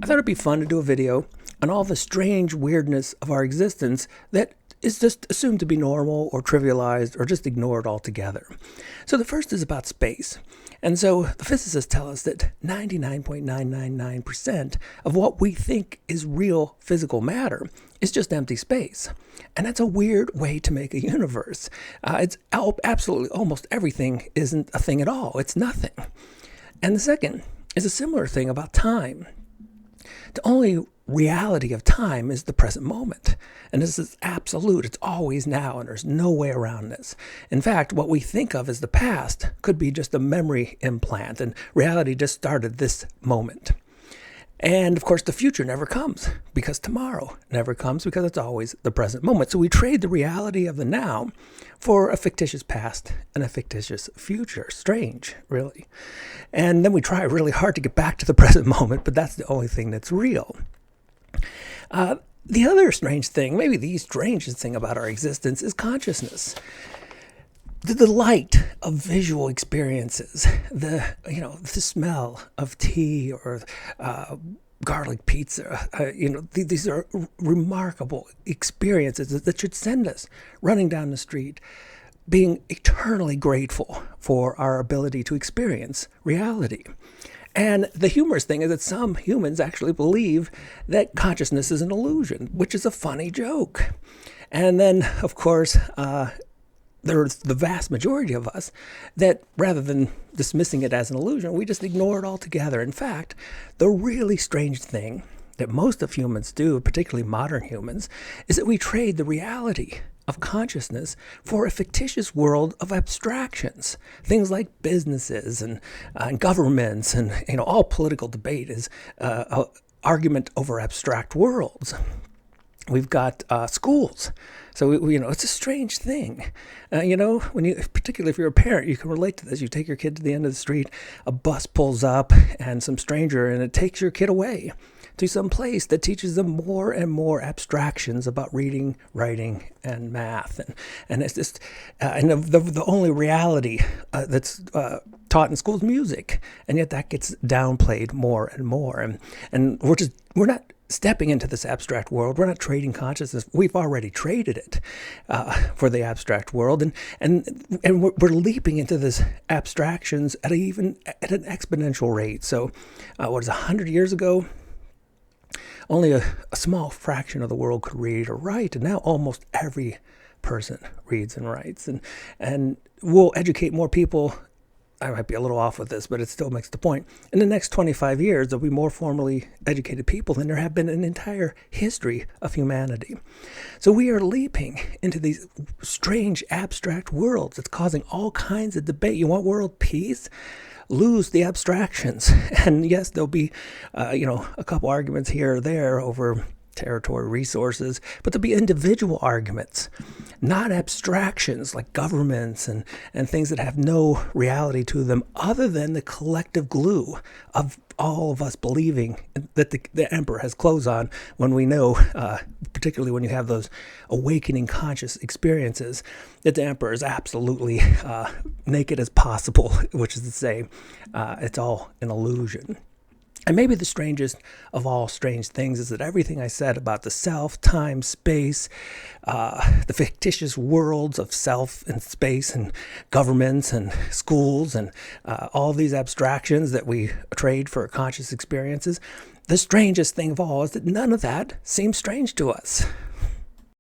I thought it'd be fun to do a video on all the strange weirdness of our existence that is just assumed to be normal or trivialized or just ignored altogether. So the first is about space. And so the physicists tell us that 99.999% of what we think is real physical matter is just empty space. And that's a weird way to make a universe. It's absolutely almost everything isn't a thing at all. It's nothing. And the second is a similar thing about time. The only reality of time is the present moment. And this is absolute. It's always now, and there's no way around this. In fact, what we think of as the past could be just a memory implant, and reality just started this moment. And of course, the future never comes because tomorrow never comes because it's always the present moment. So we trade the reality of the now for a fictitious past and a fictitious future. Strange, really. And then we try really hard to get back to the present moment, but that's the only thing that's real. The other strange thing, maybe the strangest thing about our existence, is consciousness. The delight of visual experiences, the smell of tea or garlic pizza, these are remarkable experiences that should send us running down the street, being eternally grateful for our ability to experience reality. And the humorous thing is that some humans actually believe that consciousness is an illusion, which is a funny joke. And then, of course, there's the vast majority of us that rather than dismissing it as an illusion, we just ignore it altogether. In fact, the really strange thing that most of humans do, particularly modern humans, is that we trade the reality of consciousness for a fictitious world of abstractions. Things like businesses and governments and all political debate is argument over abstract worlds. We've got schools. So, it's a strange thing. Particularly if you're a parent, you can relate to this. You take your kid to the end of the street, a bus pulls up and some stranger, and it takes your kid away to some place that teaches them more and more abstractions about reading, writing, and math. And it's just, the only reality that's taught in school is music. And yet that gets downplayed more and more. And we're not stepping into this abstract world. We're not trading consciousness. We've already traded it for the abstract world, and we're leaping into this abstractions at an exponential rate. So, 100 years ago? Only a small fraction of the world could read or write, and now almost every person reads and writes. And we'll educate more people. I might be a little off with this, but it still makes the point. In the next 25 years, there'll be more formally educated people than there have been in the entire history of humanity. So we are leaping into these strange abstract worlds. It's causing all kinds of debate. You want world peace? Lose the abstractions. And yes, there'll be, a couple arguments here or there over territory, resources, but there'll be individual arguments, not abstractions like governments and things that have no reality to them other than the collective glue of all of us believing that the emperor has clothes on when we know, particularly when you have those awakening conscious experiences, that the emperor is absolutely naked as possible, which is to say, it's all an illusion. And maybe the strangest of all strange things is that everything I said about the self, time, space, the fictitious worlds of self and space and governments and schools and all these abstractions that we trade for conscious experiences, the strangest thing of all is that none of that seems strange to us.